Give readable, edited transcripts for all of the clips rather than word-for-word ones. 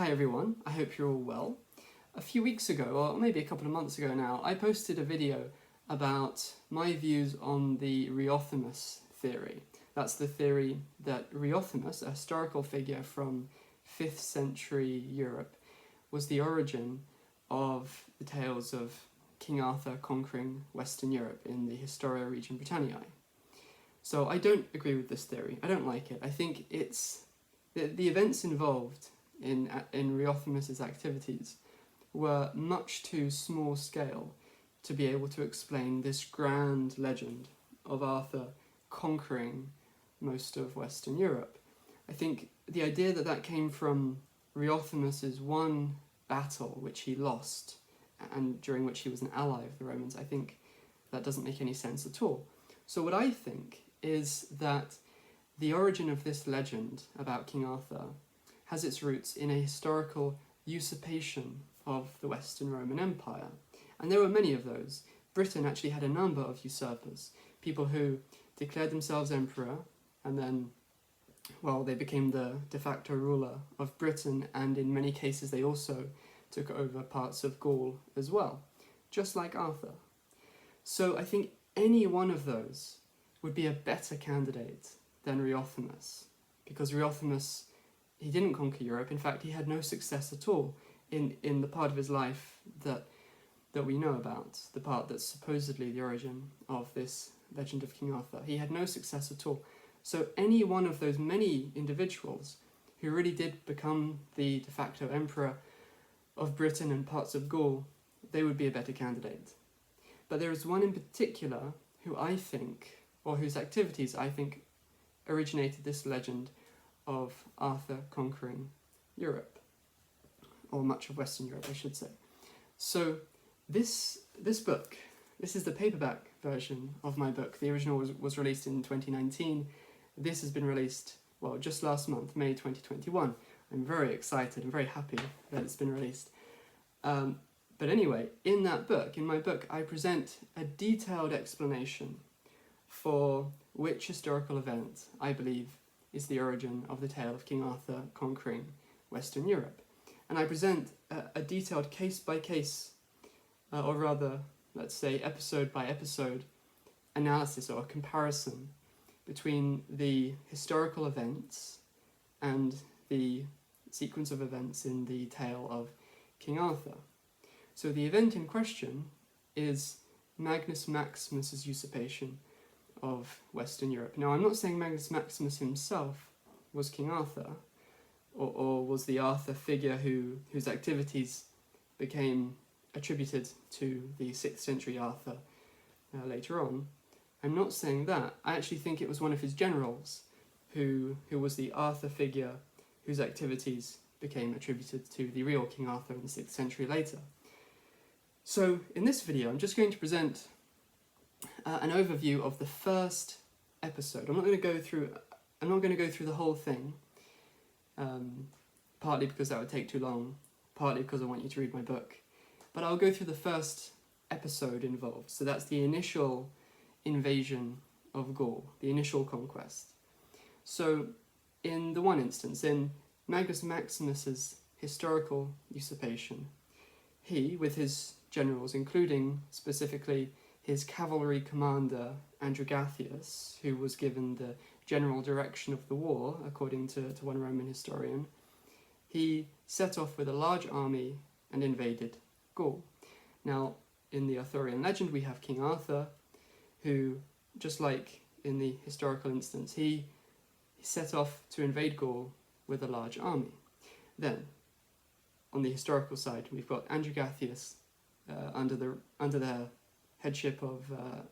Hi everyone, I hope you're all well. A few weeks ago, or maybe a couple of months ago now, I posted a video about my views on the Riothemus theory. That's the theory that Riothemus, a historical figure from 5th century Europe, was the origin of the tales of King Arthur conquering Western Europe in the Historia Regum Britanniae. So I don't agree with this theory. I don't like it. I think it's the events involved in Riothemus's activities were much too small scale to be able to explain this grand legend of Arthur conquering most of Western Europe. I think the idea that came from Riothemus's one battle which he lost and during which he was an ally of the Romans, I think that doesn't make any sense at all. So what I think is that the origin of this legend about King Arthur has its roots in a historical usurpation of the Western Roman Empire. And there were many of those. Britain actually had a number of usurpers, people who declared themselves emperor and then, well, they became the de facto ruler of Britain, and in many cases they also took over parts of Gaul as well, just like Arthur. So I think any one of those would be a better candidate than Riothemus, because Riothemus, he didn't conquer Europe. In fact, he had no success at all in the part of his life that we know about, the part that's supposedly the origin of this legend of King Arthur. He had no success at all. So any one of those many individuals who really did become the de facto emperor of Britain and parts of Gaul, they would be a better candidate. But there is one in particular who I think, or whose activities I think originated this legend of Arthur conquering Europe, or much of Western Europe, I should say. So this book, this is the paperback version of my book. The original was released in 2019. This has been released, well, just last month, May 2021. I'm very excited and very happy that it's been released. But anyway, in my book, I present a detailed explanation for which historical event I believe is the origin of the tale of King Arthur conquering Western Europe. And I present a detailed case-by-case, or rather, let's say episode-by-episode analysis or comparison between the historical events and the sequence of events in the tale of King Arthur. So the event in question is Magnus Maximus's usurpation of Western Europe. Now, I'm not saying Magnus Maximus himself was King Arthur, or was the Arthur figure whose activities became attributed to the 6th century Arthur later on. I'm not saying that. I actually think it was one of his generals who was the Arthur figure whose activities became attributed to the real King Arthur in the 6th century later. So in this video, I'm just going to present an overview of the first episode. I'm not going to go through the whole thing, partly because that would take too long, partly because I want you to read my book. But I'll go through the first episode involved. So that's the initial invasion of Gaul, the initial conquest. So in the one instance, in Magnus Maximus's historical usurpation, he, with his generals, including specifically his cavalry commander Androgathius, who was given the general direction of the war, according to one Roman historian, he set off with a large army and invaded Gaul. Now, in the Arthurian legend, we have King Arthur, who, just like in the historical instance, he set off to invade Gaul with a large army. Then, on the historical side, we've got Androgathius under the headship of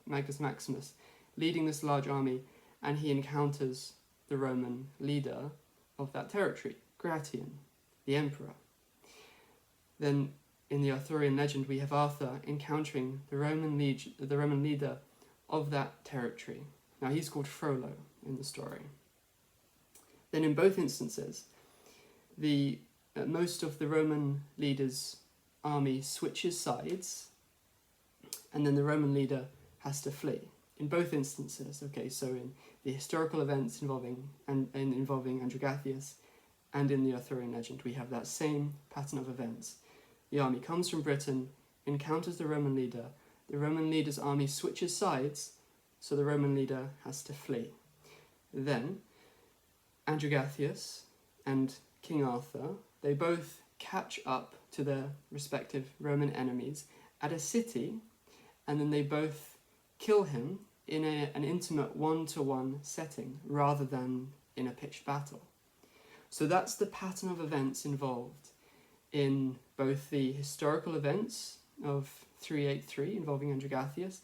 Magnus Maximus, leading this large army, and he encounters the Roman leader of that territory, Gratian, the emperor. Then, in the Arthurian legend, we have Arthur encountering the Roman leader of that territory. Now, he's called Frollo in the story. Then, in both instances, most of the Roman leader's army switches sides, and then the Roman leader has to flee. In both instances, okay, so in the historical events involving Androgathius, and in the Arthurian legend we have that same pattern of events. The army comes from Britain, encounters the Roman leader's army switches sides, so the Roman leader has to flee. Then Androgathius and King Arthur, they both catch up to their respective Roman enemies at a city, and then they both kill him in an intimate one-to-one setting rather than in a pitched battle. So that's the pattern of events involved in both the historical events of 383 involving Androgathius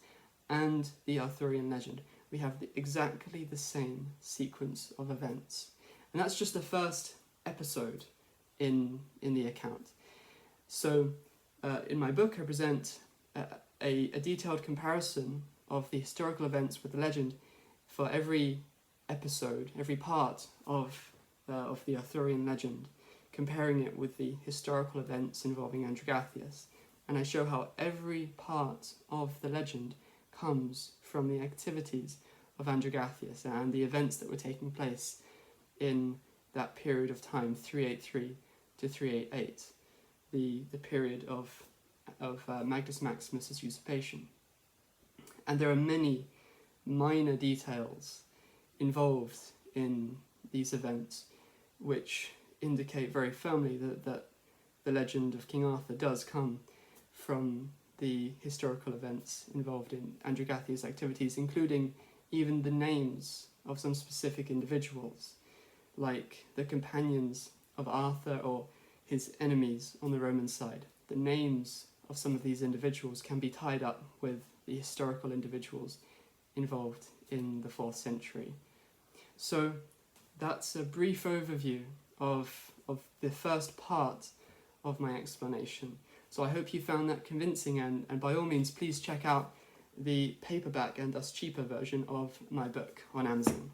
and the Arthurian legend. We have exactly the same sequence of events. And that's just the first episode in the account. So in my book I present a detailed comparison of the historical events with the legend for every episode, every part of the Arthurian legend, comparing it with the historical events involving Androgathius. And I show how every part of the legend comes from the activities of Androgathius and the events that were taking place in that period of time, 383 to 388, the period of Magnus Maximus's usurpation. And there are many minor details involved in these events which indicate very firmly that the legend of King Arthur does come from the historical events involved in Androgathius' activities, including even the names of some specific individuals, like the companions of Arthur or his enemies on the Roman side. The names of some of these individuals can be tied up with the historical individuals involved in the 4th century. So that's a brief overview of the first part of my explanation. So I hope you found that convincing, and by all means please check out the paperback and thus cheaper version of my book on Amazon.